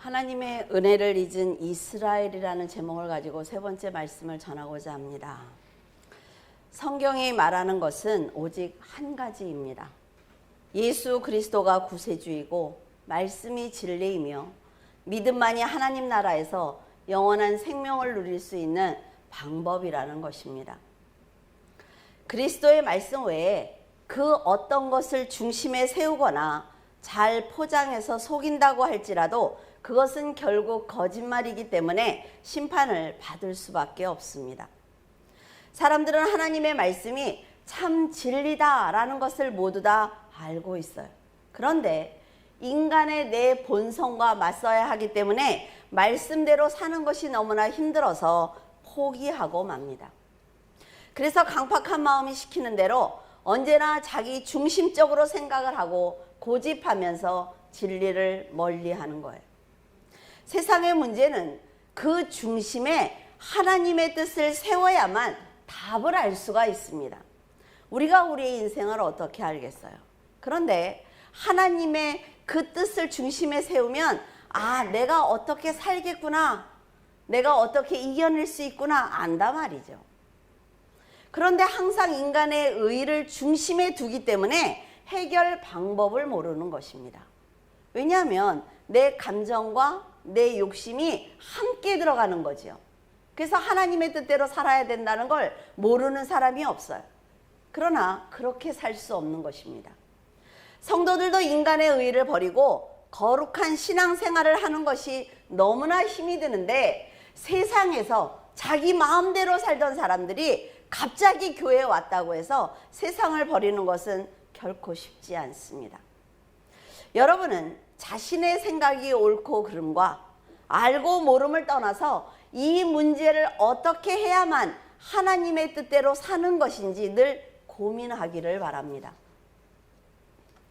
하나님의 은혜를 잊은 이스라엘이라는 제목을 가지고 세 번째 말씀을 전하고자 합니다. 성경이 말하는 것은 오직 한 가지입니다. 예수 그리스도가 구세주이고 말씀이 진리이며 믿음만이 하나님 나라에서 영원한 생명을 누릴 수 있는 방법이라는 것입니다. 그리스도의 말씀 외에 그 어떤 것을 중심에 세우거나 잘 포장해서 속인다고 할지라도 그것은 결국 거짓말이기 때문에 심판을 받을 수밖에 없습니다. 사람들은 하나님의 말씀이 참 진리다라는 것을 모두 다 알고 있어요. 그런데 인간의 내 본성과 맞서야 하기 때문에 말씀대로 사는 것이 너무나 힘들어서 포기하고 맙니다. 그래서 강팍한 마음이 시키는 대로 언제나 자기 중심적으로 생각을 하고 고집하면서 진리를 멀리하는 거예요. 세상의 문제는 그 중심에 하나님의 뜻을 세워야만 답을 알 수가 있습니다. 우리가 우리의 인생을 어떻게 알겠어요? 그런데 하나님의 그 뜻을 중심에 세우면 내가 어떻게 살겠구나, 내가 어떻게 이겨낼 수 있구나 안단 말이죠. 그런데 항상 인간의 의를 중심에 두기 때문에 해결 방법을 모르는 것입니다. 왜냐하면 내 감정과 내 욕심이 함께 들어가는 거죠. 그래서 하나님의 뜻대로 살아야 된다는 걸 모르는 사람이 없어요. 그러나 그렇게 살 수 없는 것입니다. 성도들도 인간의 의를 버리고 거룩한 신앙생활을 하는 것이 너무나 힘이 드는데 세상에서 자기 마음대로 살던 사람들이 갑자기 교회에 왔다고 해서 세상을 버리는 것은 결코 쉽지 않습니다. 여러분은 자신의 생각이 옳고 그름과 알고 모름을 떠나서 이 문제를 어떻게 해야만 하나님의 뜻대로 사는 것인지 늘 고민하기를 바랍니다.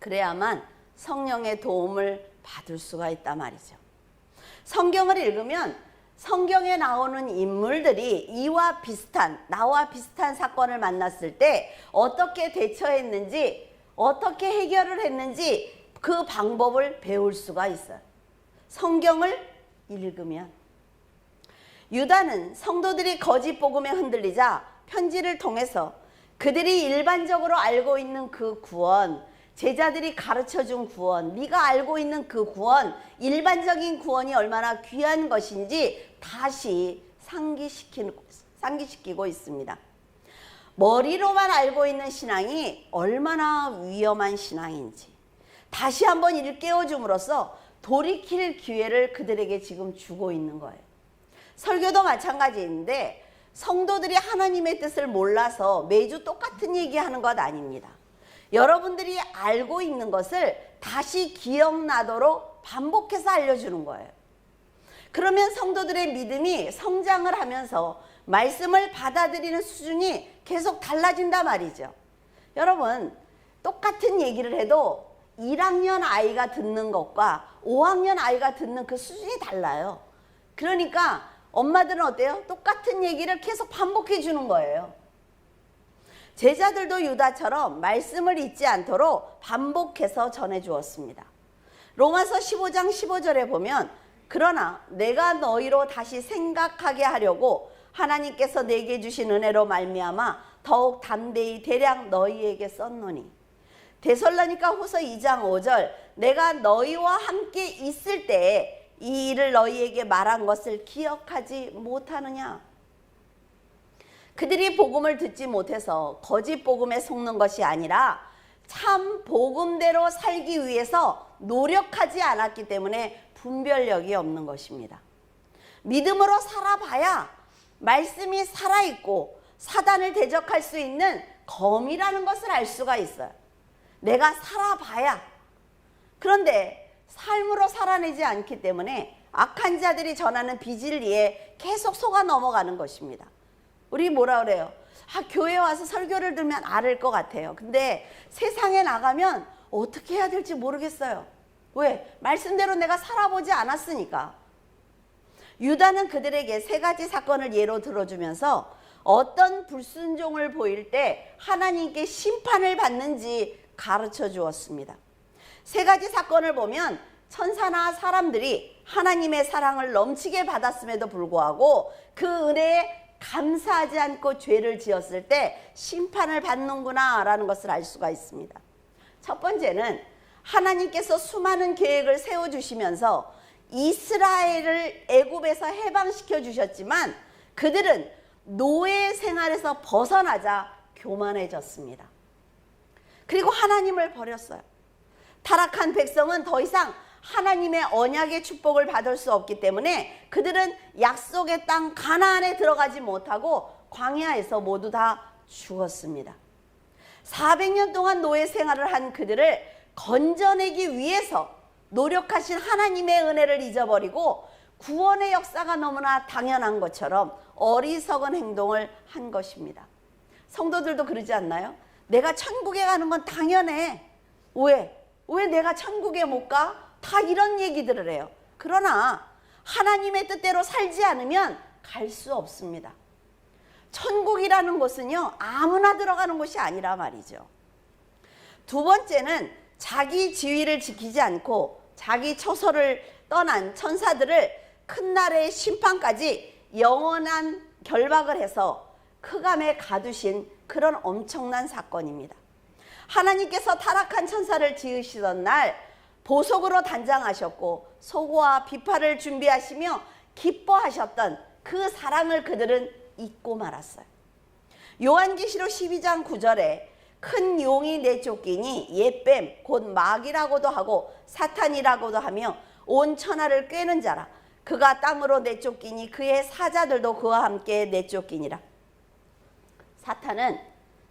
그래야만 성령의 도움을 받을 수가 있단 말이죠. 성경을 읽으면 성경에 나오는 인물들이 나와 비슷한 사건을 만났을 때 어떻게 대처했는지, 어떻게 해결을 했는지 그 방법을 배울 수가 있어요. 성경을 읽으면. 유다는 성도들이 거짓 복음에 흔들리자 편지를 통해서 그들이 일반적으로 알고 있는 그 구원, 제자들이 가르쳐준 구원, 네가 알고 있는 그 구원, 일반적인 구원이 얼마나 귀한 것인지 다시 상기시키고 있습니다. 머리로만 알고 있는 신앙이 얼마나 위험한 신앙인지 다시 한번 일깨워줌으로써 돌이킬 기회를 그들에게 지금 주고 있는 거예요. 설교도 마찬가지인데 성도들이 하나님의 뜻을 몰라서 매주 똑같은 얘기하는 것 아닙니다. 여러분들이 알고 있는 것을 다시 기억나도록 반복해서 알려주는 거예요. 그러면 성도들의 믿음이 성장을 하면서 말씀을 받아들이는 수준이 계속 달라진단 말이죠. 여러분, 똑같은 얘기를 해도 1학년 아이가 듣는 것과 5학년 아이가 듣는 그 수준이 달라요. 그러니까 엄마들은 어때요? 똑같은 얘기를 계속 반복해 주는 거예요. 제자들도 유다처럼 말씀을 잊지 않도록 반복해서 전해 주었습니다. 로마서 15장 15절에 보면 그러나 내가 너희로 다시 생각하게 하려고 하나님께서 내게 주신 은혜로 말미암아 더욱 담대히 대량 너희에게 썼노니 데살로니가 후서 2장 5절 내가 너희와 함께 있을 때에 이 일을 너희에게 말한 것을 기억하지 못하느냐. 그들이 복음을 듣지 못해서 거짓 복음에 속는 것이 아니라 참 복음대로 살기 위해서 노력하지 않았기 때문에 분별력이 없는 것입니다. 믿음으로 살아봐야 말씀이 살아있고 사단을 대적할 수 있는 검이라는 것을 알 수가 있어요. 내가 살아봐야. 그런데 삶으로 살아내지 않기 때문에 악한 자들이 전하는 비진리에 계속 속아 넘어가는 것입니다. 우리 뭐라 그래요? 교회 와서 설교를 들으면 알을 것 같아요. 근데 세상에 나가면 어떻게 해야 될지 모르겠어요. 왜? 말씀대로 내가 살아보지 않았으니까. 유다는 그들에게 세 가지 사건을 예로 들어주면서 어떤 불순종을 보일 때 하나님께 심판을 받는지 가르쳐 주었습니다. 세 가지 사건을 보면 천사나 사람들이 하나님의 사랑을 넘치게 받았음에도 불구하고 그 은혜에 감사하지 않고 죄를 지었을 때 심판을 받는구나 라는 것을 알 수가 있습니다. 첫 번째는 하나님께서 수많은 계획을 세워주시면서 이스라엘을 애굽에서 해방시켜 주셨지만 그들은 노예 생활에서 벗어나자 교만해졌습니다. 그리고 하나님을 버렸어요. 타락한 백성은 더 이상 하나님의 언약의 축복을 받을 수 없기 때문에 그들은 약속의 땅 가나안에 들어가지 못하고 광야에서 모두 다 죽었습니다. 400년 동안 노예 생활을 한 그들을 건져내기 위해서 노력하신 하나님의 은혜를 잊어버리고 구원의 역사가 너무나 당연한 것처럼 어리석은 행동을 한 것입니다. 성도들도 그러지 않나요? 내가 천국에 가는 건 당연해. 왜 내가 천국에 못 가? 다 이런 얘기들을 해요. 그러나 하나님의 뜻대로 살지 않으면 갈 수 없습니다. 천국이라는 곳은요, 아무나 들어가는 곳이 아니라 말이죠. 두 번째는 자기 지위를 지키지 않고 자기 처소를 떠난 천사들을 큰 날의 심판까지 영원한 결박을 해서 흑암에 가두신 그런 엄청난 사건입니다. 하나님께서 타락한 천사를 지으시던 날 보석으로 단장하셨고 소고와 비파를 준비하시며 기뻐하셨던 그 사랑을 그들은 잊고 말았어요. 요한계시록 12장 9절에 큰 용이 내쫓기니 옛뱀 곧 마귀라고도 하고 사탄이라고도 하며 온 천하를 꿰는 자라. 그가 땅으로 내쫓기니 그의 사자들도 그와 함께 내쫓기니라. 사탄은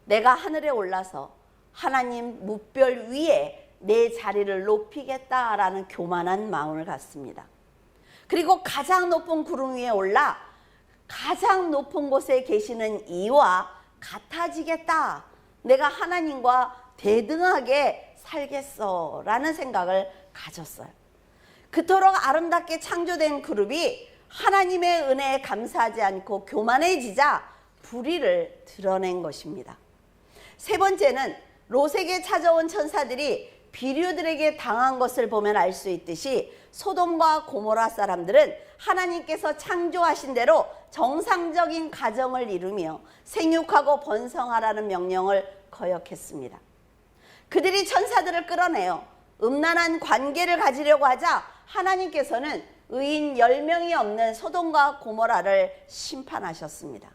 내가 하늘에 올라서 하나님 뭇별 위에 내 자리를 높이겠다라는 교만한 마음을 갖습니다. 그리고 가장 높은 구름 위에 올라 가장 높은 곳에 계시는 이와 같아지겠다. 내가 하나님과 대등하게 살겠어 라는 생각을 가졌어요. 그토록 아름답게 창조된 그룹이 하나님의 은혜에 감사하지 않고 교만해지자 불의를 드러낸 것입니다. 세 번째는 롯에게 찾아온 천사들이 비류들에게 당한 것을 보면 알 수 있듯이 소돔과 고모라 사람들은 하나님께서 창조하신 대로 정상적인 가정을 이루며 생육하고 번성하라는 명령을 거역했습니다. 그들이 천사들을 끌어내어 음란한 관계를 가지려고 하자 하나님께서는 의인 10명이 없는 소돔과 고모라를 심판하셨습니다.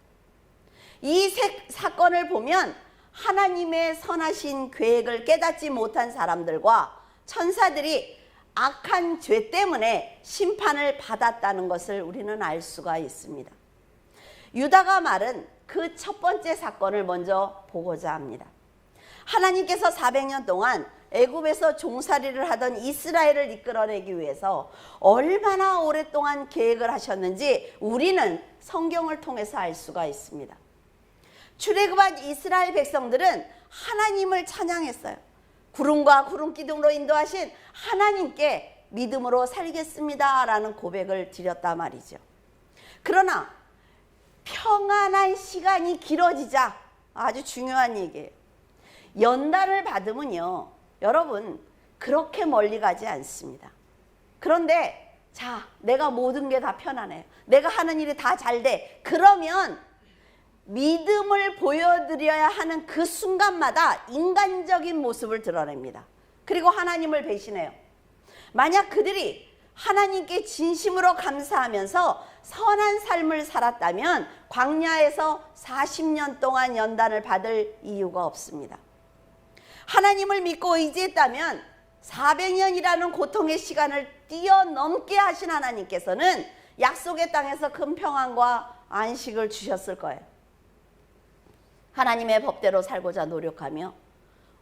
이 사건을 보면 하나님의 선하신 계획을 깨닫지 못한 사람들과 천사들이 악한 죄 때문에 심판을 받았다는 것을 우리는 알 수가 있습니다. 유다가 말은 그 첫 번째 사건을 먼저 보고자 합니다. 하나님께서 400년 동안 애굽에서 종살이를 하던 이스라엘을 이끌어내기 위해서 얼마나 오랫동안 계획을 하셨는지 우리는 성경을 통해서 알 수가 있습니다. 출애굽한 이스라엘 백성들은 하나님을 찬양했어요. 구름과 구름 기둥으로 인도하신 하나님께 믿음으로 살겠습니다 라는 고백을 드렸단 말이죠. 그러나 평안한 시간이 길어지자 아주 중요한 얘기예요. 연단을 받으면요, 여러분 그렇게 멀리 가지 않습니다. 그런데 자, 내가 모든 게 다 편안해요. 내가 하는 일이 다 잘 돼. 그러면 믿음을 보여드려야 하는 그 순간마다 인간적인 모습을 드러냅니다. 그리고 하나님을 배신해요. 만약 그들이 하나님께 진심으로 감사하면서 선한 삶을 살았다면 광야에서 40년 동안 연단을 받을 이유가 없습니다. 하나님을 믿고 의지했다면 400년이라는 고통의 시간을 뛰어넘게 하신 하나님께서는 약속의 땅에서 큰 평안과 안식을 주셨을 거예요. 하나님의 법대로 살고자 노력하며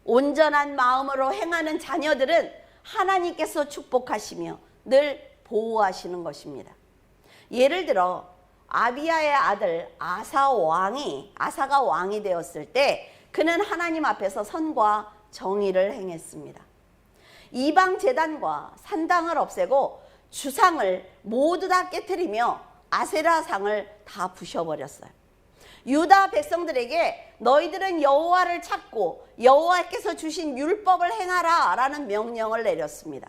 온전한 마음으로 행하는 자녀들은 하나님께서 축복하시며 늘 보호하시는 것입니다. 예를 들어 아비야의 아들 아사가 왕이 되었을 때 그는 하나님 앞에서 선과 정의를 행했습니다. 이방 제단과 산당을 없애고 주상을 모두 다 깨뜨리며 아세라상을 다 부셔버렸어요. 유다 백성들에게 너희들은 여호와를 찾고 여호와께서 주신 율법을 행하라 라는 명령을 내렸습니다.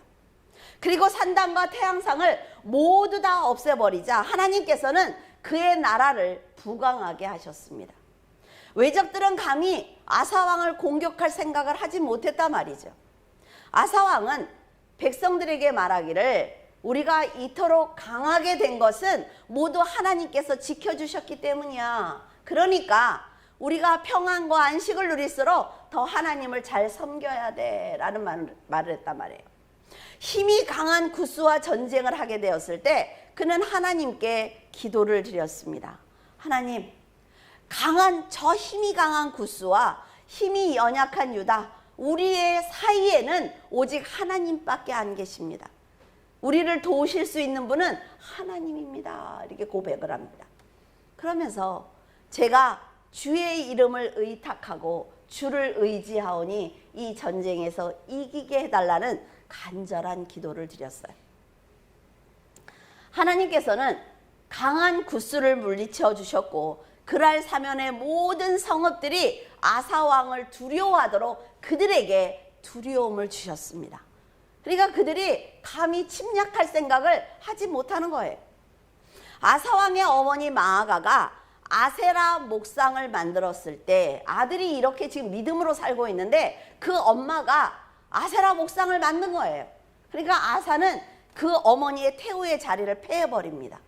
그리고 산당과 태양상을 모두 다 없애버리자 하나님께서는 그의 나라를 부강하게 하셨습니다. 외적들은 감히 아사왕을 공격할 생각을 하지 못했단 말이죠. 아사왕은 백성들에게 말하기를 우리가 이토록 강하게 된 것은 모두 하나님께서 지켜주셨기 때문이야. 그러니까 우리가 평안과 안식을 누릴수록 더 하나님을 잘 섬겨야 돼 라는 말을 했단 말이에요. 힘이 강한 구스와 전쟁을 하게 되었을 때 그는 하나님께 기도를 드렸습니다. 하나님, 저 힘이 강한 구스와 힘이 연약한 유다, 우리의 사이에는 오직 하나님밖에 안 계십니다. 우리를 도우실 수 있는 분은 하나님입니다. 이렇게 고백을 합니다. 그러면서 제가 주의 이름을 의탁하고 주를 의지하오니 이 전쟁에서 이기게 해달라는 간절한 기도를 드렸어요. 하나님께서는 강한 구스를 물리쳐 주셨고 그랄 사면의 모든 성읍들이 아사왕을 두려워하도록 그들에게 두려움을 주셨습니다. 그러니까 그들이 감히 침략할 생각을 하지 못하는 거예요. 아사왕의 어머니 마아가가 아세라 목상을 만들었을 때 아들이 이렇게 지금 믿음으로 살고 있는데 그 엄마가 아세라 목상을 만든 거예요. 그러니까 아사는 그 어머니의 태우의 자리를 패해버립니다.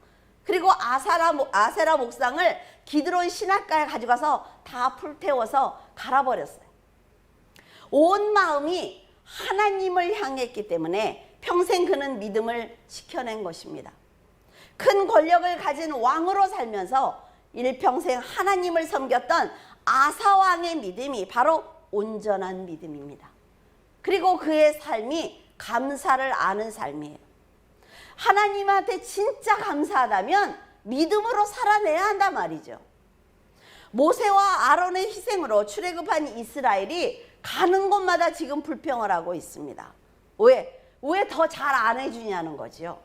그리고 아세라 목상을 기드론 신학가에 가져가서 다 불태워서 갈아버렸어요. 온 마음이 하나님을 향했기 때문에 평생 그는 믿음을 지켜낸 것입니다. 큰 권력을 가진 왕으로 살면서 일평생 하나님을 섬겼던 아사왕의 믿음이 바로 온전한 믿음입니다. 그리고 그의 삶이 감사를 아는 삶이에요. 하나님한테 진짜 감사하다면 믿음으로 살아내야 한단 말이죠. 모세와 아론의 희생으로 출애굽한 이스라엘이 가는 곳마다 지금 불평을 하고 있습니다. 왜 더 잘 안 해주냐는 거죠.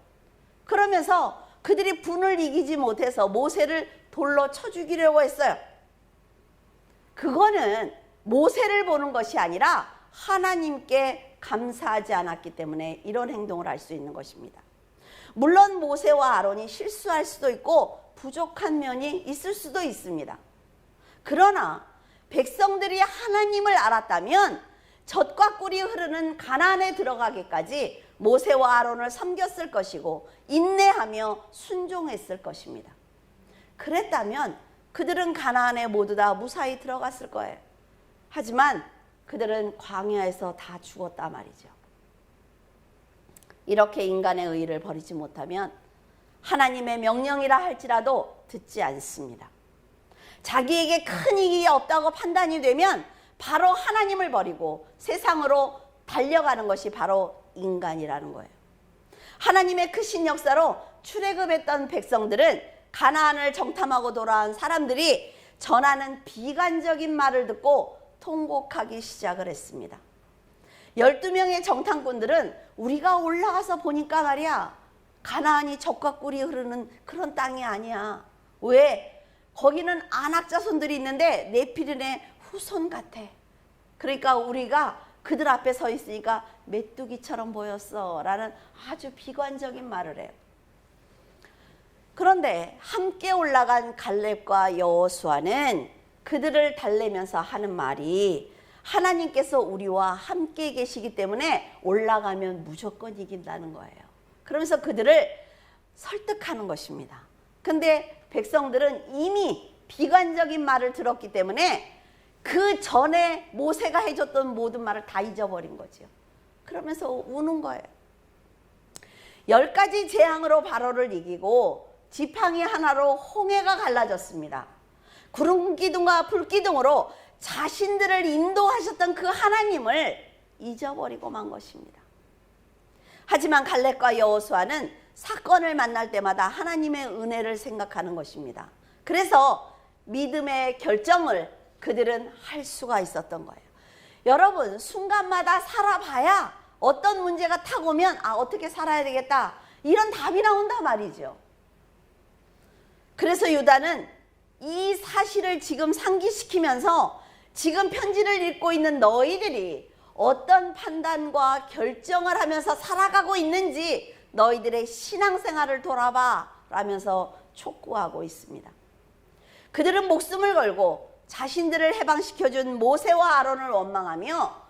그러면서 그들이 분을 이기지 못해서 모세를 돌로 쳐 죽이려고 했어요. 그거는 모세를 보는 것이 아니라 하나님께 감사하지 않았기 때문에 이런 행동을 할 수 있는 것입니다. 물론 모세와 아론이 실수할 수도 있고 부족한 면이 있을 수도 있습니다. 그러나 백성들이 하나님을 알았다면 젖과 꿀이 흐르는 가나안에 들어가기까지 모세와 아론을 섬겼을 것이고 인내하며 순종했을 것입니다. 그랬다면 그들은 가나안에 모두 다 무사히 들어갔을 거예요. 하지만 그들은 광야에서 다 죽었단 말이죠. 이렇게 인간의 의의를 버리지 못하면 하나님의 명령이라 할지라도 듣지 않습니다. 자기에게 큰 이익이 없다고 판단이 되면 바로 하나님을 버리고 세상으로 달려가는 것이 바로 인간이라는 거예요. 하나님의 크신 역사로 출애굽했던 백성들은 가나안을 정탐하고 돌아온 사람들이 전하는 비관적인 말을 듣고 통곡하기 시작을 했습니다. 12명의 정탐꾼들은 우리가 올라가서 보니까 말이야, 가나안이 젖과 꿀이 흐르는 그런 땅이 아니야. 왜? 거기는 아낙 자손들이 있는데 네피림의 후손 같아. 그러니까 우리가 그들 앞에 서 있으니까 메뚜기처럼 보였어 라는 아주 비관적인 말을 해요. 그런데 함께 올라간 갈렙과 여호수아는 그들을 달래면서 하는 말이 하나님께서 우리와 함께 계시기 때문에 올라가면 무조건 이긴다는 거예요. 그러면서 그들을 설득하는 것입니다. 근데 백성들은 이미 비관적인 말을 들었기 때문에 그 전에 모세가 해줬던 모든 말을 다 잊어버린 거죠. 그러면서 우는 거예요. 10가지 재앙으로 바로를 이기고 지팡이 하나로 홍해가 갈라졌습니다. 구름 기둥과 불 기둥으로 자신들을 인도하셨던 그 하나님을 잊어버리고 만 것입니다. 하지만 갈렙과 여호수아는 사건을 만날 때마다 하나님의 은혜를 생각하는 것입니다. 그래서 믿음의 결정을 그들은 할 수가 있었던 거예요. 여러분, 순간마다 살아봐야 어떤 문제가 타고 오면 어떻게 살아야 되겠다 이런 답이 나온단 말이죠. 그래서 유다는 이 사실을 지금 상기시키면서 지금 편지를 읽고 있는 너희들이 어떤 판단과 결정을 하면서 살아가고 있는지 너희들의 신앙생활을 돌아봐 라면서 촉구하고 있습니다. 그들은 목숨을 걸고 자신들을 해방시켜준 모세와 아론을 원망하며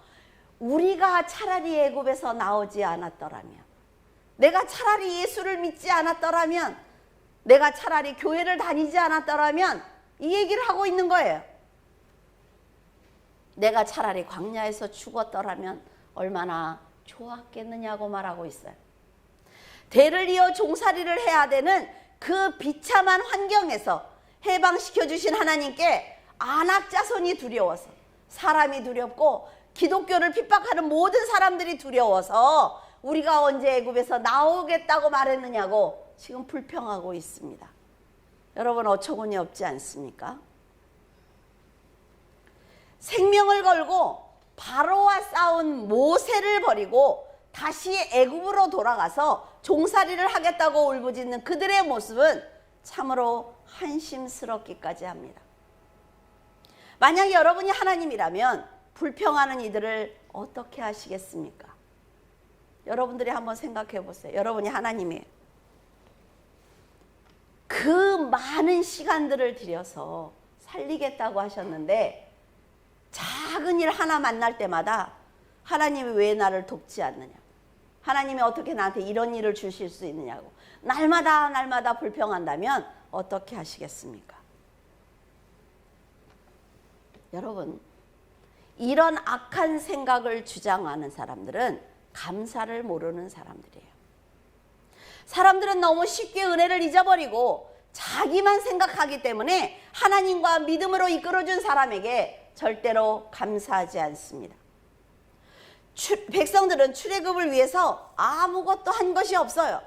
우리가 차라리 애굽에서 나오지 않았더라면, 내가 차라리 예수를 믿지 않았더라면, 내가 차라리 교회를 다니지 않았더라면, 이 얘기를 하고 있는 거예요. 내가 차라리 광야에서 죽었더라면 얼마나 좋았겠느냐고 말하고 있어요. 대를 이어 종살이를 해야 되는 그 비참한 환경에서 해방시켜 주신 하나님께 안악 자손이 두려워서, 사람이 두렵고 기독교를 핍박하는 모든 사람들이 두려워서 우리가 언제 애굽에서 나오겠다고 말했느냐고 지금 불평하고 있습니다. 여러분, 어처구니 없지 않습니까? 생명을 걸고 바로와 싸운 모세를 버리고 다시 애굽으로 돌아가서 종살이를 하겠다고 울부짖는 그들의 모습은 참으로 한심스럽기까지 합니다. 만약 여러분이 하나님이라면 불평하는 이들을 어떻게 하시겠습니까? 여러분들이 한번 생각해 보세요. 여러분이 하나님이에요. 그 많은 시간들을 들여서 살리겠다고 하셨는데 작은 일 하나 만날 때마다 하나님이 왜 나를 돕지 않느냐, 하나님이 어떻게 나한테 이런 일을 주실 수 있느냐고 날마다 불평한다면 어떻게 하시겠습니까? 여러분, 이런 악한 생각을 주장하는 사람들은 감사를 모르는 사람들이에요. 사람들은 너무 쉽게 은혜를 잊어버리고 자기만 생각하기 때문에 하나님과 믿음으로 이끌어준 사람에게 절대로 감사하지 않습니다. 백성들은 출애굽을 위해서 아무것도 한 것이 없어요.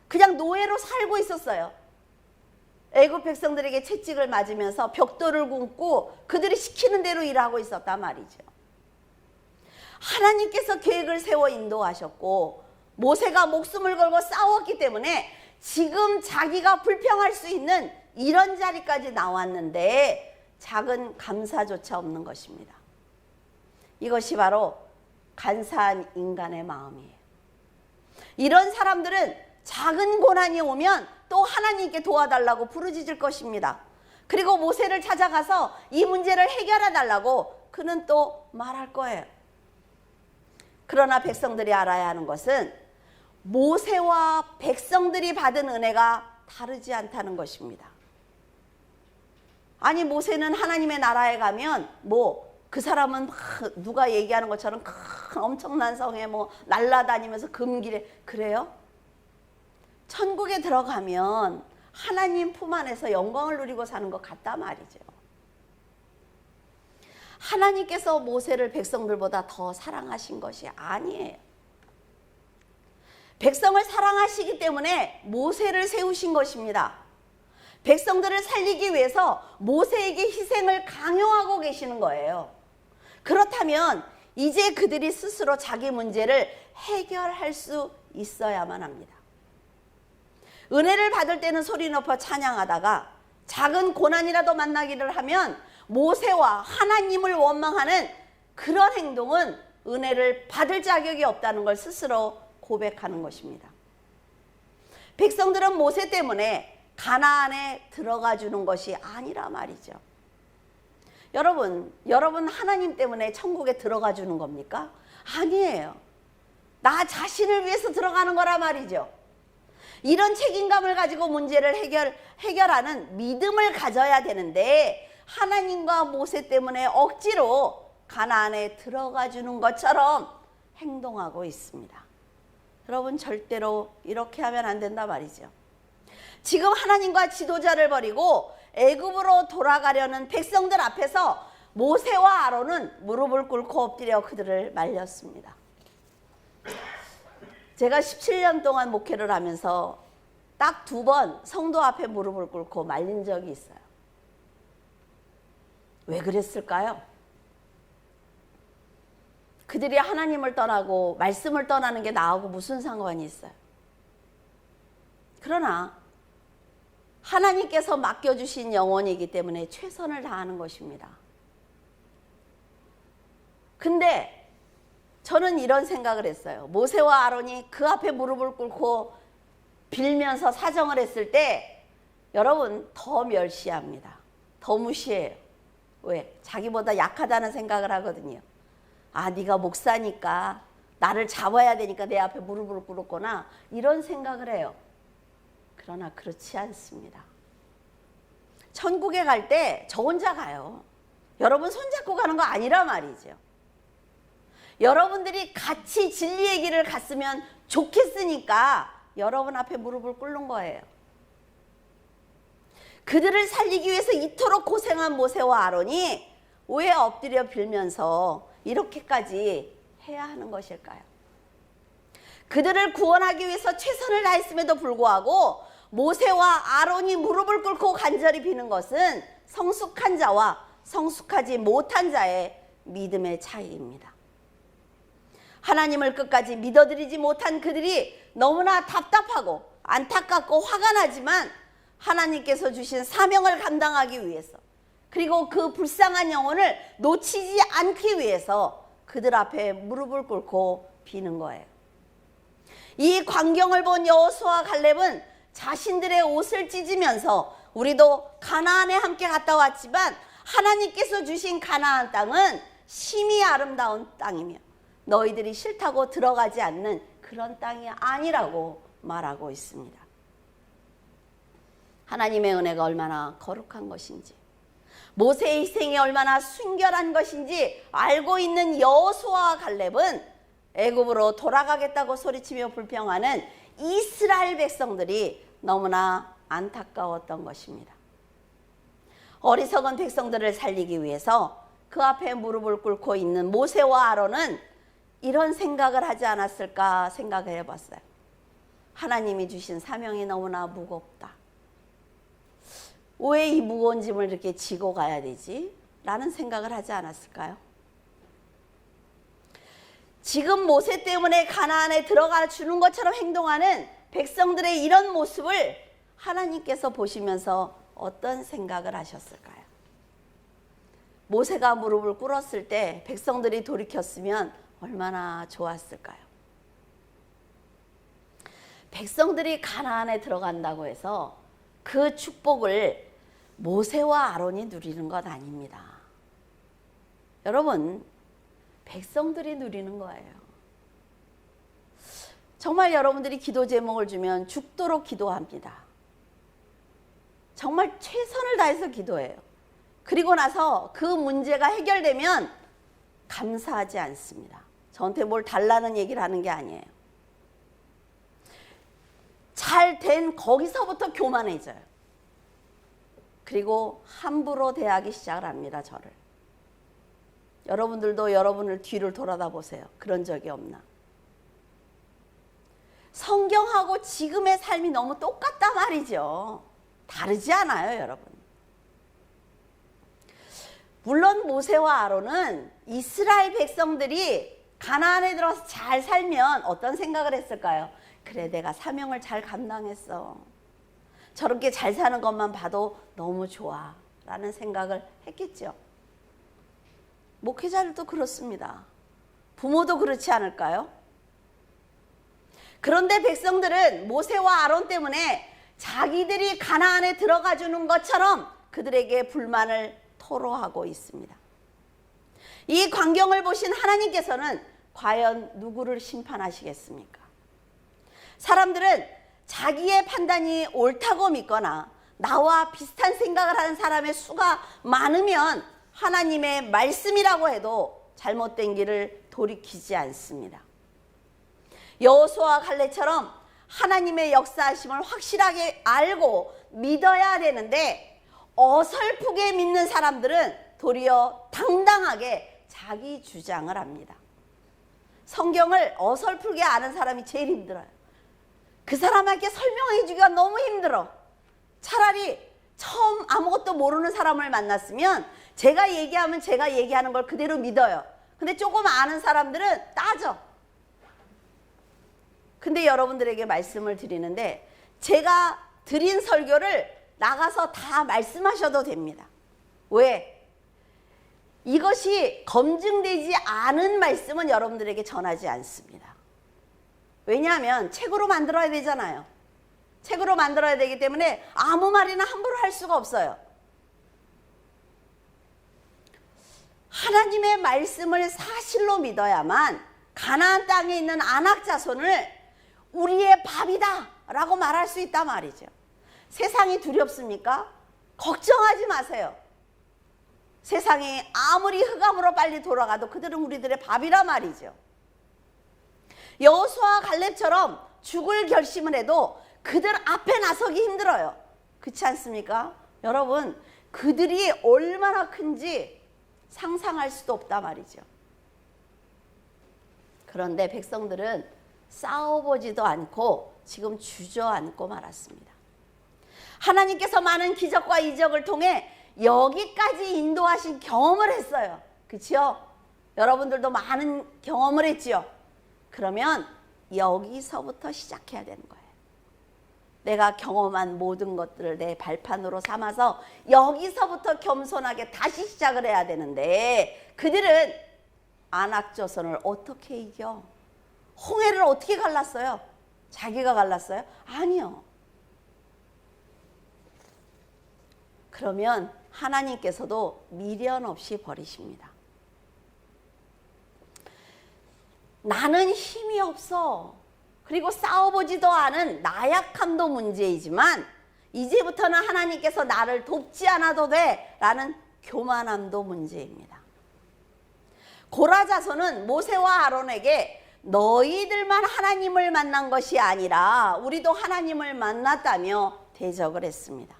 그냥 노예로 살고 있었어요. 애굽 백성들에게 채찍을 맞으면서 벽돌을 gun고 그들이 시키는 대로 일하고 있었단 말이죠. 하나님께서 계획을 세워 인도하셨고 모세가 목숨을 걸고 싸웠기 때문에 지금 자기가 불평할 수 있는 이런 자리까지 나왔는데 작은 감사조차 없는 것입니다. 이것이 바로 간사한 인간의 마음이에요. 이런 사람들은 작은 고난이 오면 또 하나님께 도와달라고 부르짖을 것입니다. 그리고 모세를 찾아가서 이 문제를 해결해 달라고 그는 또 말할 거예요. 그러나 백성들이 알아야 하는 것은 모세와 백성들이 받은 은혜가 다르지 않다는 것입니다. 아니, 모세는 하나님의 나라에 가면 그 사람은 누가 얘기하는 것처럼 큰 엄청난 성에 날아다니면서 금길에, 그래요? 천국에 들어가면 하나님 품 안에서 영광을 누리고 사는 것 같단 말이죠. 하나님께서 모세를 백성들보다 더 사랑하신 것이 아니에요. 백성을 사랑하시기 때문에 모세를 세우신 것입니다. 백성들을 살리기 위해서 모세에게 희생을 강요하고 계시는 거예요. 그렇다면 이제 그들이 스스로 자기 문제를 해결할 수 있어야만 합니다. 은혜를 받을 때는 소리 높여 찬양하다가 작은 고난이라도 만나기를 하면 모세와 하나님을 원망하는 그런 행동은 은혜를 받을 자격이 없다는 걸 스스로 고백하는 것입니다. 백성들은 모세 때문에 가나안에 들어가 주는 것이 아니라 말이죠. 여러분 하나님 때문에 천국에 들어가 주는 겁니까? 아니에요. 나 자신을 위해서 들어가는 거라 말이죠. 이런 책임감을 가지고 문제를 해결하는 믿음을 가져야 되는데 하나님과 모세 때문에 억지로 가나안에 들어가 주는 것처럼 행동하고 있습니다. 여러분, 절대로 이렇게 하면 안 된다 말이죠. 지금 하나님과 지도자를 버리고 애굽으로 돌아가려는 백성들 앞에서 모세와 아론은 무릎을 꿇고 엎드려 그들을 말렸습니다. 제가 17년 동안 목회를 하면서 딱 2번 성도 앞에 무릎을 꿇고 말린 적이 있어요. 왜 그랬을까요? 그들이 하나님을 떠나고 말씀을 떠나는 게 나하고 무슨 상관이 있어요? 그러나 하나님께서 맡겨주신 영혼이기 때문에 최선을 다하는 것입니다. 근데 저는 이런 생각을 했어요. 모세와 아론이 그 앞에 무릎을 꿇고 빌면서 사정을 했을 때 여러분 더 멸시합니다. 더 무시해요. 왜? 자기보다 약하다는 생각을 하거든요. 아, 네가 목사니까 나를 잡아야 되니까 내 앞에 무릎을 꿇었구나, 이런 생각을 해요. 그러나 그렇지 않습니다. 천국에 갈 때 저 혼자 가요. 여러분 손잡고 가는 거 아니라 말이죠. 여러분들이 같이 진리의 길을 갔으면 좋겠으니까 여러분 앞에 무릎을 꿇는 거예요. 그들을 살리기 위해서 이토록 고생한 모세와 아론이 왜 엎드려 빌면서 이렇게까지 해야 하는 것일까요? 그들을 구원하기 위해서 최선을 다했음에도 불구하고 모세와 아론이 무릎을 꿇고 간절히 비는 것은 성숙한 자와 성숙하지 못한 자의 믿음의 차이입니다. 하나님을 끝까지 믿어드리지 못한 그들이 너무나 답답하고 안타깝고 화가 나지만 하나님께서 주신 사명을 감당하기 위해서, 그리고 그 불쌍한 영혼을 놓치지 않기 위해서 그들 앞에 무릎을 꿇고 비는 거예요. 이 광경을 본 여호수아와 갈렙은 자신들의 옷을 찢으면서 우리도 가나안에 함께 갔다 왔지만 하나님께서 주신 가나안 땅은 심히 아름다운 땅이며 너희들이 싫다고 들어가지 않는 그런 땅이 아니라고 말하고 있습니다. 하나님의 은혜가 얼마나 거룩한 것인지, 모세의 희생이 얼마나 순결한 것인지 알고 있는 여호수아와 갈렙은 애굽으로 돌아가겠다고 소리치며 불평하는 이스라엘 백성들이 너무나 안타까웠던 것입니다. 어리석은 백성들을 살리기 위해서 그 앞에 무릎을 꿇고 있는 모세와 아론은 이런 생각을 하지 않았을까 생각해 봤어요. 하나님이 주신 사명이 너무나 무겁다. 왜 이 무거운 짐을 이렇게 지고 가야 되지? 라는 생각을 하지 않았을까요? 지금 모세 때문에 가나안에 들어가 주는 것처럼 행동하는 백성들의 이런 모습을 하나님께서 보시면서 어떤 생각을 하셨을까요? 모세가 무릎을 꿇었을 때 백성들이 돌이켰으면 얼마나 좋았을까요? 백성들이 가나안에 들어간다고 해서 그 축복을 모세와 아론이 누리는 것 아닙니다. 여러분, 백성들이 누리는 거예요. 정말 여러분들이 기도 제목을 주면 죽도록 기도합니다. 정말 최선을 다해서 기도해요. 그리고 나서 그 문제가 해결되면 감사하지 않습니다. 저한테 뭘 달라는 얘기를 하는 게 아니에요. 잘 된 거기서부터 교만해져요. 그리고 함부로 대하기 시작을 합니다, 저를. 여러분들도 여러분을 뒤를 돌아다 보세요. 그런 적이 없나? 성경하고 지금의 삶이 너무 똑같단 말이죠. 다르지 않아요, 여러분. 물론 모세와 아론은 이스라엘 백성들이 가나안에 들어서 잘 살면 어떤 생각을 했을까요? 그래, 내가 사명을 잘 감당했어. 저렇게 잘 사는 것만 봐도 너무 좋아 라는 생각을 했겠죠. 목회자들도 그렇습니다. 부모도 그렇지 않을까요? 그런데 백성들은 모세와 아론 때문에 자기들이 가나안에 들어가 주는 것처럼 그들에게 불만을 토로하고 있습니다. 이 광경을 보신 하나님께서는 과연 누구를 심판하시겠습니까? 사람들은 자기의 판단이 옳다고 믿거나 나와 비슷한 생각을 하는 사람의 수가 많으면 하나님의 말씀이라고 해도 잘못된 길을 돌이키지 않습니다. 여호수아와 갈렙처럼 하나님의 역사하심을 확실하게 알고 믿어야 되는데 어설프게 믿는 사람들은 도리어 당당하게 자기 주장을 합니다. 성경을 어설프게 아는 사람이 제일 힘들어요. 그 사람에게 설명해 주기가 너무 힘들어. 차라리 처음 아무것도 모르는 사람을 만났으면 제가 얘기하면 제가 얘기하는 걸 그대로 믿어요. 근데 조금 아는 사람들은 따져. 근데 여러분들에게 말씀을 드리는데 제가 드린 설교를 나가서 다 말씀하셔도 됩니다. 왜? 이것이 검증되지 않은 말씀은 여러분들에게 전하지 않습니다. 왜냐하면 책으로 만들어야 되잖아요. 책으로 만들어야 되기 때문에 아무 말이나 함부로 할 수가 없어요. 하나님의 말씀을 사실로 믿어야만 가나안 땅에 있는 아낙 자손을 우리의 밥이다 라고 말할 수 있단 말이죠. 세상이 두렵습니까? 걱정하지 마세요. 세상이 아무리 흑암으로 빨리 돌아가도 그들은 우리들의 밥이란 말이죠. 여호수아와 갈렙처럼 죽을 결심을 해도 그들 앞에 나서기 힘들어요. 그렇지 않습니까? 여러분, 그들이 얼마나 큰지 상상할 수도 없다 말이죠. 그런데 백성들은 싸워보지도 않고 지금 주저앉고 말았습니다. 하나님께서 많은 기적과 이적을 통해 여기까지 인도하신 경험을 했어요. 그렇죠? 여러분들도 많은 경험을 했죠. 그러면 여기서부터 시작해야 되는 거예요. 내가 경험한 모든 것들을 내 발판으로 삼아서 여기서부터 겸손하게 다시 시작을 해야 되는데 그들은 아낙 자손을 어떻게 이겨? 홍해를 어떻게 갈랐어요? 자기가 갈랐어요? 아니요. 그러면 하나님께서도 미련 없이 버리십니다. 나는 힘이 없어. 그리고 싸워보지도 않은 나약함도 문제이지만 이제부터는 하나님께서 나를 돕지 않아도 돼 라는 교만함도 문제입니다. 고라 자손은 모세와 아론에게 너희들만 하나님을 만난 것이 아니라 우리도 하나님을 만났다며 대적을 했습니다.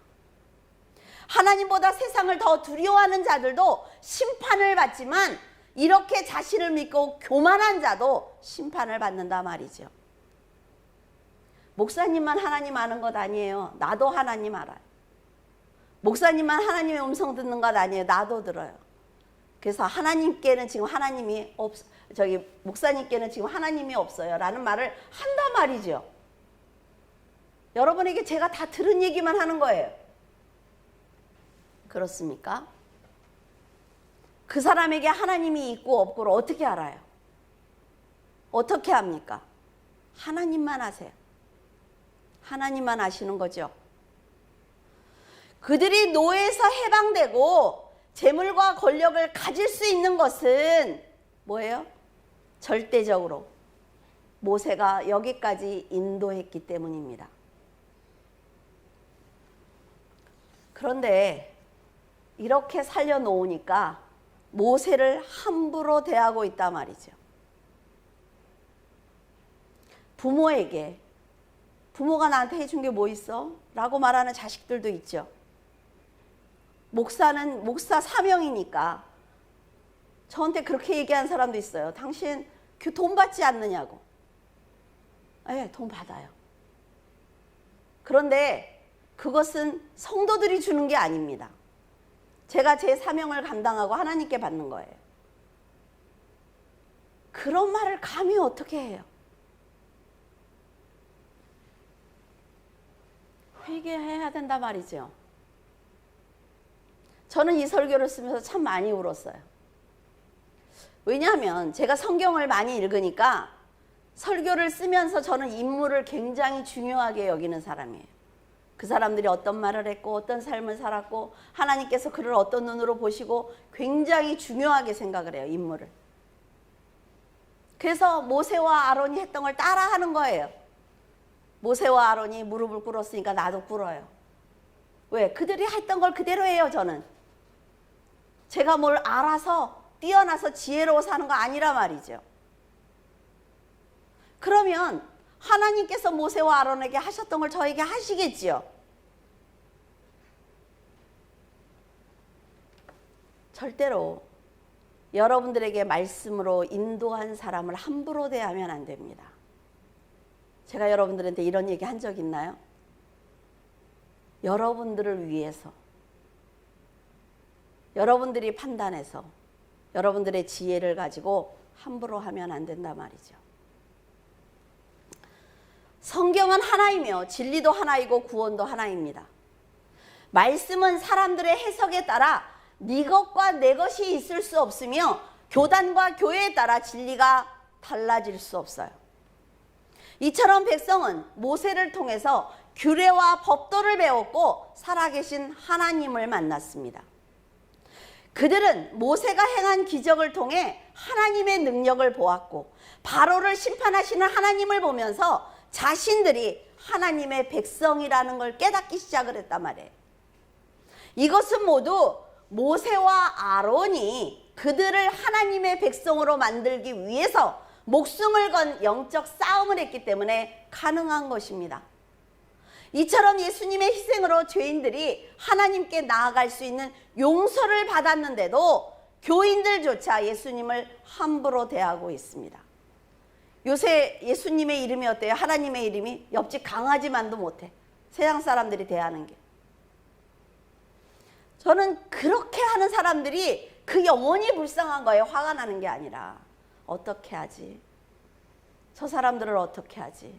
하나님보다 세상을 더 두려워하는 자들도 심판을 받지만 이렇게 자신을 믿고 교만한 자도 심판을 받는다 말이죠. 목사님만 하나님 아는 것 아니에요. 나도 하나님 알아요. 목사님만 하나님의 음성 듣는 것 아니에요. 나도 들어요. 그래서 하나님께는 지금 하나님이 목사님께는 지금 하나님이 없어요 라는 말을 한단 말이죠. 여러분에게 제가 다 들은 얘기만 하는 거예요. 그렇습니까? 그 사람에게 하나님이 있고 없고를 어떻게 알아요? 어떻게 합니까? 하나님만 아세요. 하나님만 아시는 거죠. 그들이 노예에서 해방되고 재물과 권력을 가질 수 있는 것은 뭐예요? 절대적으로 모세가 여기까지 인도했기 때문입니다. 그런데 이렇게 살려놓으니까 모세를 함부로 대하고 있단 말이죠. 부모가 나한테 해준 게 뭐 있어? 라고 말하는 자식들도 있죠. 목사는 목사 사명이니까 저한테 그렇게 얘기하는 사람도 있어요. 당신 돈 받지 않느냐고. 네, 돈 받아요. 그런데 그것은 성도들이 주는 게 아닙니다. 제가 제 사명을 감당하고 하나님께 받는 거예요. 그런 말을 감히 어떻게 해요? 회개해야 된다 말이죠. 저는 이 설교를 쓰면서 참 많이 울었어요. 왜냐하면 제가 성경을 많이 읽으니까 설교를 쓰면서 저는 인물을 굉장히 중요하게 여기는 사람이에요. 그 사람들이 어떤 말을 했고 어떤 삶을 살았고 하나님께서 그를 어떤 눈으로 보시고 굉장히 중요하게 생각을 해요. 인물을. 그래서 모세와 아론이 했던 걸 따라하는 거예요. 모세와 아론이 무릎을 꿇었으니까 나도 꿇어요. 왜? 그들이 했던 걸 그대로 해요. 저는. 제가 뭘 알아서 뛰어나서 지혜로워서 하는 거 아니라 말이죠. 그러면 하나님께서 모세와 아론에게 하셨던 걸 저에게 하시겠지요. 절대로 여러분들에게 말씀으로 인도한 사람을 함부로 대하면 안 됩니다. 제가 여러분들한테 이런 얘기 한 적 있나요? 여러분들을 위해서, 여러분들이 판단해서 여러분들의 지혜를 가지고 함부로 하면 안 된단 말이죠. 성경은 하나이며 진리도 하나이고 구원도 하나입니다. 말씀은 사람들의 해석에 따라 네 것과 내 것이 있을 수 없으며 교단과 교회에 따라 진리가 달라질 수 없어요. 이처럼 백성은 모세를 통해서 규례와 법도를 배웠고 살아계신 하나님을 만났습니다. 그들은 모세가 행한 기적을 통해 하나님의 능력을 보았고 바로를 심판하시는 하나님을 보면서 자신들이 하나님의 백성이라는 걸 깨닫기 시작을 했단 말이에요. 이것은 모두 모세와 아론이 그들을 하나님의 백성으로 만들기 위해서 목숨을 건 영적 싸움을 했기 때문에 가능한 것입니다. 이처럼 예수님의 희생으로 죄인들이 하나님께 나아갈 수 있는 용서를 받았는데도 교인들조차 예수님을 함부로 대하고 있습니다. 요새 예수님의 이름이 어때요? 하나님의 이름이 옆집 강아지만도 못해. 세상 사람들이 대하는 게. 저는 그렇게 하는 사람들이 그 영혼이 불쌍한 거예요. 화가 나는 게 아니라. 어떻게 하지? 저 사람들을 어떻게 하지?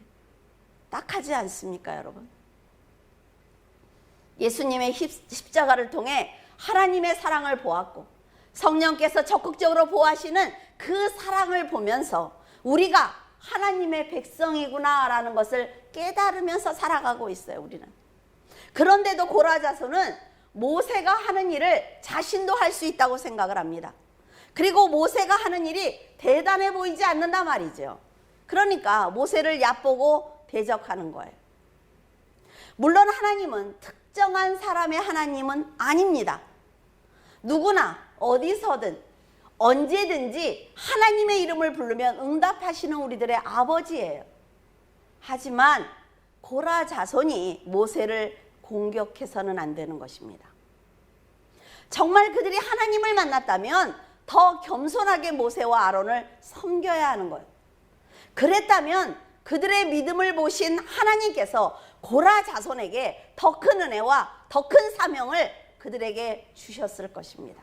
딱하지 않습니까, 여러분? 예수님의 십자가를 통해 하나님의 사랑을 보았고 성령께서 적극적으로 보호하시는 그 사랑을 보면서 우리가 하나님의 백성이구나 라는 것을 깨달으면서 살아가고 있어요, 우리는. 그런데도 고라 자손은 모세가 하는 일을 자신도 할 수 있다고 생각을 합니다. 그리고 모세가 하는 일이 대단해 보이지 않는단 말이죠. 그러니까 모세를 얕보고 대적하는 거예요. 물론 하나님은 특정한 사람의 하나님은 아닙니다. 누구나 어디서든 언제든지 하나님의 이름을 부르면 응답하시는 우리들의 아버지예요. 하지만 고라 자손이 모세를 공격해서는 안 되는 것입니다. 정말 그들이 하나님을 만났다면 더 겸손하게 모세와 아론을 섬겨야 하는 거예요. 그랬다면 그들의 믿음을 보신 하나님께서 고라 자손에게 더 큰 은혜와 더 큰 사명을 그들에게 주셨을 것입니다.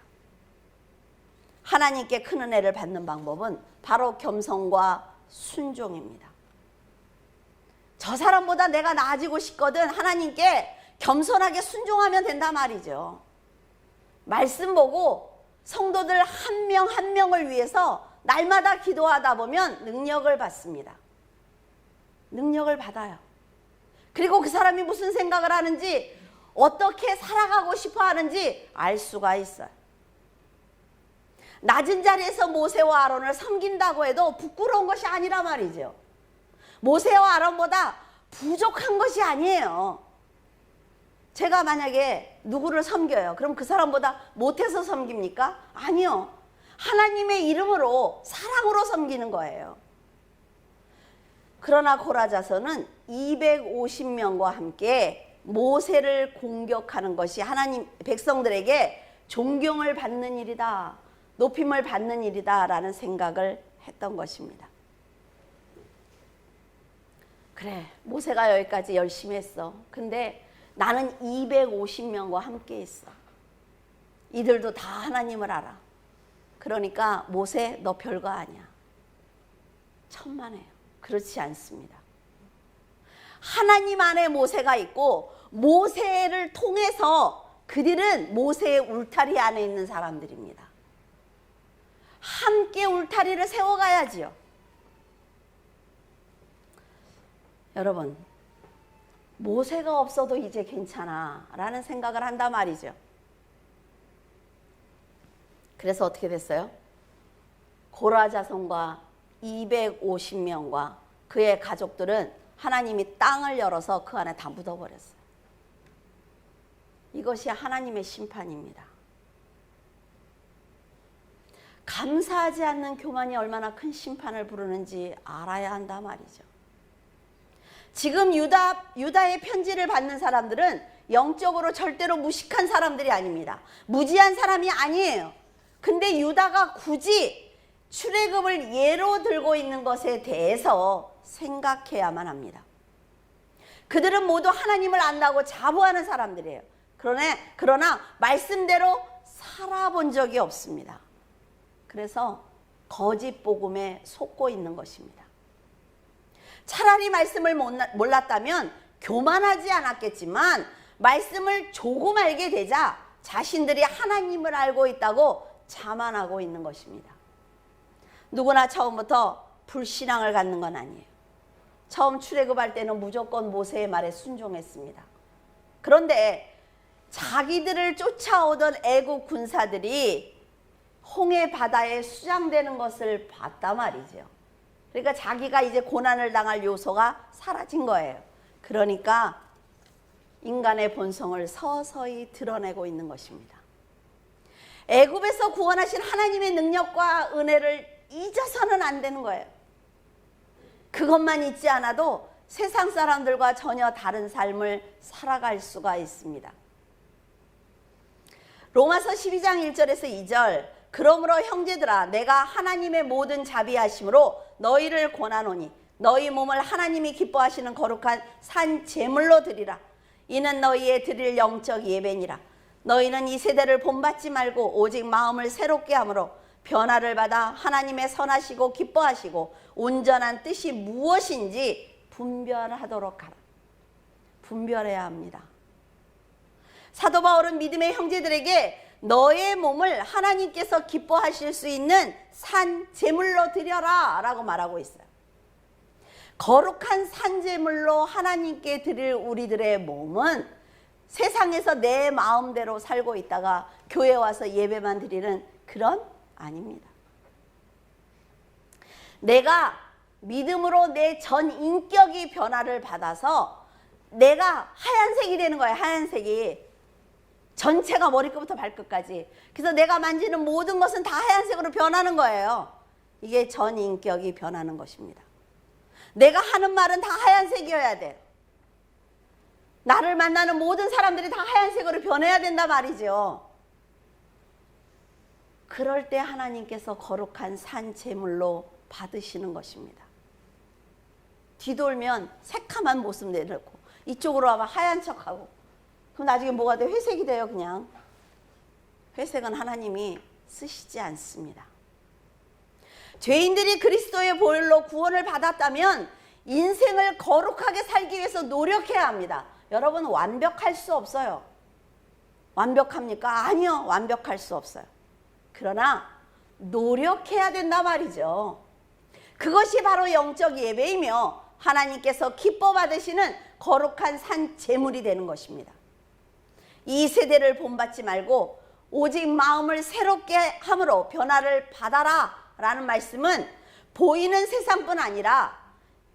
하나님께 큰 은혜를 받는 방법은 바로 겸손과 순종입니다. 저 사람보다 내가 나아지고 싶거든 하나님께 겸손하게 순종하면 된단 말이죠. 말씀 보고 성도들 한 명 한 명을 위해서 날마다 기도하다 보면 능력을 받습니다. 능력을 받아요. 그리고 그 사람이 무슨 생각을 하는지 어떻게 살아가고 싶어 하는지 알 수가 있어요. 낮은 자리에서 모세와 아론을 섬긴다고 해도 부끄러운 것이 아니라 말이죠. 모세와 아론보다 부족한 것이 아니에요. 제가 만약에 누구를 섬겨요. 그럼 그 사람보다 못해서 섬깁니까? 아니요. 하나님의 이름으로 사랑으로 섬기는 거예요. 그러나 고라 자손은 250명과 함께 모세를 공격하는 것이 하나님 백성들에게 존경을 받는 일이다, 높임을 받는 일이다 라는 생각을 했던 것입니다. 그래, 모세가 여기까지 열심히 했어. 근데 나는 250명과 함께 있어. 이들도 다 하나님을 알아. 그러니까 모세 너 별거 아니야. 천만에요. 그렇지 않습니다. 하나님 안에 모세가 있고 모세를 통해서 그들은 모세의 울타리 안에 있는 사람들입니다. 함께 울타리를 세워가야지요. 여러분, 모세가 없어도 이제 괜찮아 라는 생각을 한단 말이죠. 그래서 어떻게 됐어요? 고라 자손과 250명과 그의 가족들은 하나님이 땅을 열어서 그 안에 다 묻어버렸어요. 이것이 하나님의 심판입니다. 감사하지 않는 교만이 얼마나 큰 심판을 부르는지 알아야 한단 말이죠. 지금 유다의 편지를 받는 사람들은 영적으로 절대로 무식한 사람들이 아닙니다. 무지한 사람이 아니에요. 근데 유다가 굳이 출애굽을 예로 들고 있는 것에 대해서 생각해야만 합니다. 그들은 모두 하나님을 안다고 자부하는 사람들이에요. 그러나 말씀대로 살아본 적이 없습니다. 그래서 거짓 복음에 속고 있는 것입니다. 차라리 말씀을 몰랐다면 교만하지 않았겠지만 말씀을 조금 알게 되자 자신들이 하나님을 알고 있다고 자만하고 있는 것입니다. 누구나 처음부터 불신앙을 갖는 건 아니에요. 처음 출애굽할 때는 무조건 모세의 말에 순종했습니다. 그런데 자기들을 쫓아오던 애국 군사들이 홍해 바다에 수장되는 것을 봤단 말이죠. 그러니까 자기가 이제 고난을 당할 요소가 사라진 거예요. 그러니까 인간의 본성을 서서히 드러내고 있는 것입니다. 애굽에서 구원하신 하나님의 능력과 은혜를 잊어서는 안 되는 거예요. 그것만 잊지 않아도 세상 사람들과 전혀 다른 삶을 살아갈 수가 있습니다. 로마서 12장 1절에서 2절, 그러므로 형제들아 내가 하나님의 모든 자비하심으로 너희를 권하노니 너희 몸을 하나님이 기뻐하시는 거룩한 산 제물로 드리라. 이는 너희의 드릴 영적 예배니라. 너희는 이 세대를 본받지 말고 오직 마음을 새롭게 함으로 변화를 받아 하나님의 선하시고 기뻐하시고 온전한 뜻이 무엇인지 분별하도록 하라. 분별해야 합니다. 사도 바울은 믿음의 형제들에게 너의 몸을 하나님께서 기뻐하실 수 있는 산 제물로 드려라 라고 말하고 있어요. 거룩한 산 제물로 하나님께 드릴 우리들의 몸은 세상에서 내 마음대로 살고 있다가 교회 와서 예배만 드리는 그런 아닙니다. 내가 믿음으로 내 전 인격이 변화를 받아서 내가 하얀색이 되는 거예요. 하얀색이. 전체가 머리끝부터 발끝까지. 그래서 내가 만지는 모든 것은 다 하얀색으로 변하는 거예요. 이게 전 인격이 변하는 것입니다. 내가 하는 말은 다 하얀색이어야 돼요. 나를 만나는 모든 사람들이 다 하얀색으로 변해야 된단 말이죠. 그럴 때 하나님께서 거룩한 산 제물로 받으시는 것입니다. 뒤돌면 새카만 모습 내놓고 이쪽으로 와면 하얀 척하고 그럼 나중에 뭐가 돼? 회색이 돼요. 그냥. 회색은 하나님이 쓰시지 않습니다. 죄인들이 그리스도의 보혈로 구원을 받았다면 인생을 거룩하게 살기 위해서 노력해야 합니다. 여러분 완벽할 수 없어요. 완벽합니까? 아니요. 완벽할 수 없어요. 그러나 노력해야 된단 말이죠. 그것이 바로 영적 예배이며 하나님께서 기뻐 받으시는 거룩한 산 제물이 되는 것입니다. 이 세대를 본받지 말고 오직 마음을 새롭게 함으로 변화를 받아라 라는 말씀은 보이는 세상뿐 아니라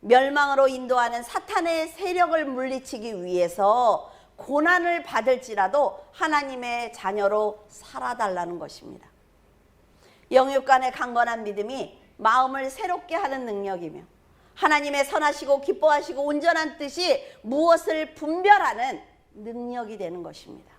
멸망으로 인도하는 사탄의 세력을 물리치기 위해서 고난을 받을지라도 하나님의 자녀로 살아달라는 것입니다. 영육 간의 강건한 믿음이 마음을 새롭게 하는 능력이며 하나님의 선하시고 기뻐하시고 온전한 뜻이 무엇을 분별하는 능력이 되는 것입니다.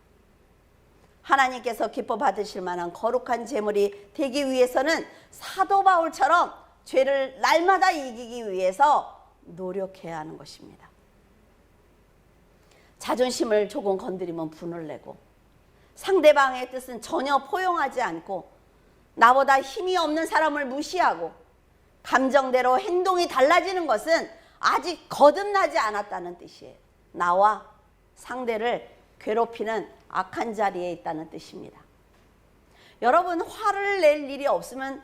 하나님께서 기뻐 받으실 만한 거룩한 제물이 되기 위해서는 사도 바울처럼 죄를 날마다 이기기 위해서 노력해야 하는 것입니다. 자존심을 조금 건드리면 분을 내고 상대방의 뜻은 전혀 포용하지 않고 나보다 힘이 없는 사람을 무시하고 감정대로 행동이 달라지는 것은 아직 거듭나지 않았다는 뜻이에요. 나와 상대를 괴롭히는 악한 자리에 있다는 뜻입니다. 여러분 화를 낼 일이 없으면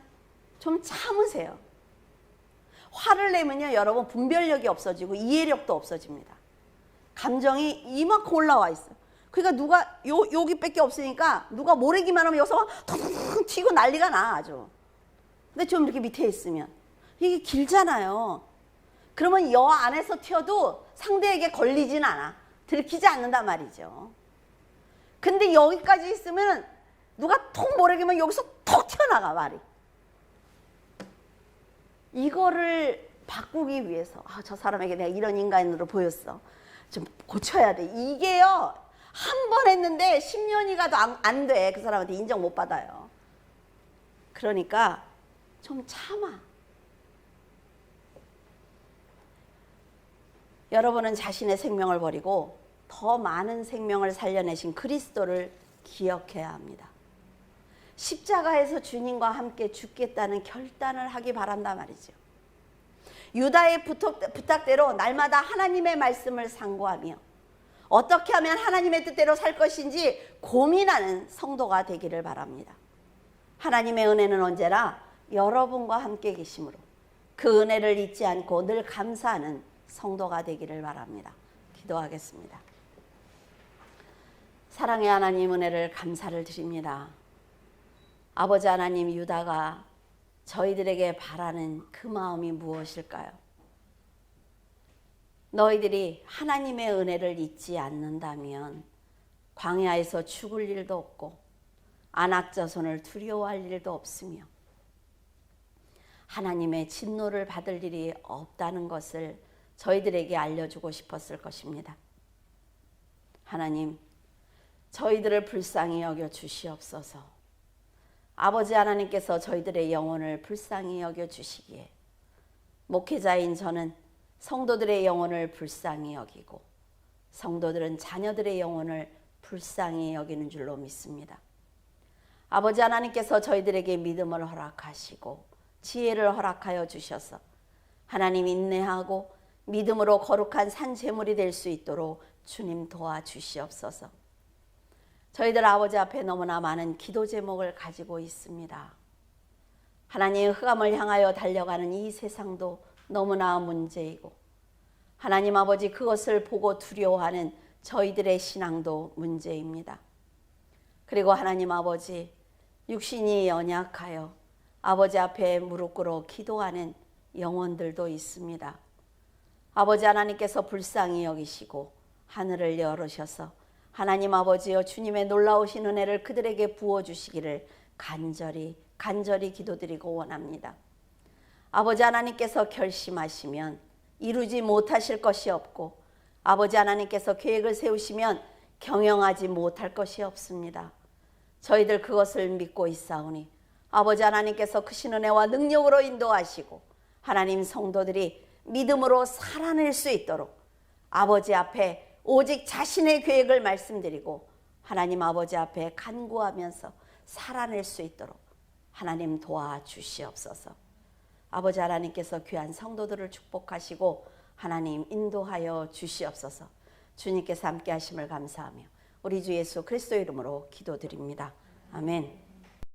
좀 참으세요. 화를 내면요 여러분 분별력이 없어지고 이해력도 없어집니다. 감정이 이만큼 올라와 있어요. 그러니까 누가 여기밖에 없으니까 누가 모르기만 하면 여기서 퉁퉁 튀고 난리가 나 아주. 근데 좀 이렇게 밑에 있으면 이게 길잖아요. 그러면 여 안에서 튀어도 상대에게 걸리진 않아. 들키지 않는단 말이죠. 근데 여기까지 있으면 누가 톡 모르기만 여기서 톡 튀어나가 말이. 이거를 바꾸기 위해서 저 사람에게 내가 이런 인간으로 보였어. 좀 고쳐야 돼. 이게요. 한 번 했는데 10년이 가도 안 돼. 그 사람한테 인정 못 받아요. 그러니까 좀 참아. 여러분은 자신의 생명을 버리고 더 많은 생명을 살려내신 그리스도를 기억해야 합니다. 십자가에서 주님과 함께 죽겠다는 결단을 하기 바란다 말이죠. 유다의 부탁대로 날마다 하나님의 말씀을 상고하며 어떻게 하면 하나님의 뜻대로 살 것인지 고민하는 성도가 되기를 바랍니다. 하나님의 은혜는 언제나 여러분과 함께 계시므로 그 은혜를 잊지 않고 늘 감사하는 성도가 되기를 바랍니다. 기도하겠습니다. 사랑의 하나님, 은혜를 감사를 드립니다. 아버지 하나님, 유다가 저희들에게 바라는 그 마음이 무엇일까요? 너희들이 하나님의 은혜를 잊지 않는다면 광야에서 죽을 일도 없고 안악자손을 두려워할 일도 없으며 하나님의 진노를 받을 일이 없다는 것을 저희들에게 알려주고 싶었을 것입니다. 하나님, 저희들을 불쌍히 여겨 주시옵소서. 아버지 하나님께서 저희들의 영혼을 불쌍히 여겨 주시기에 목회자인 저는 성도들의 영혼을 불쌍히 여기고 성도들은 자녀들의 영혼을 불쌍히 여기는 줄로 믿습니다. 아버지 하나님께서 저희들에게 믿음을 허락하시고 지혜를 허락하여 주셔서 하나님 인내하고 믿음으로 거룩한 산제물이 될 수 있도록 주님 도와주시옵소서. 저희들 아버지 앞에 너무나 많은 기도 제목을 가지고 있습니다. 하나님의 흑암을 향하여 달려가는 이 세상도 너무나 문제이고 하나님 아버지 그것을 보고 두려워하는 저희들의 신앙도 문제입니다. 그리고 하나님 아버지 육신이 연약하여 아버지 앞에 무릎 꿇어 기도하는 영혼들도 있습니다. 아버지 하나님께서 불쌍히 여기시고 하늘을 열으셔서 하나님 아버지여 주님의 놀라우신 은혜를 그들에게 부어주시기를 간절히 기도드리고 원합니다. 아버지 하나님께서 결심하시면 이루지 못하실 것이 없고 아버지 하나님께서 계획을 세우시면 경영하지 못할 것이 없습니다. 저희들 그것을 믿고 있사오니 아버지 하나님께서 크신 은혜와 능력으로 인도하시고 하나님 성도들이 믿음으로 살아낼 수 있도록 아버지 앞에 오직 자신의 계획을 말씀드리고 하나님 아버지 앞에 간구하면서 살아낼 수 있도록 하나님 도와주시옵소서. 아버지 하나님께서 귀한 성도들을 축복하시고 하나님 인도하여 주시옵소서. 주님께서 함께 하심을 감사하며 우리 주 예수 그리스도 이름으로 기도드립니다. 아멘.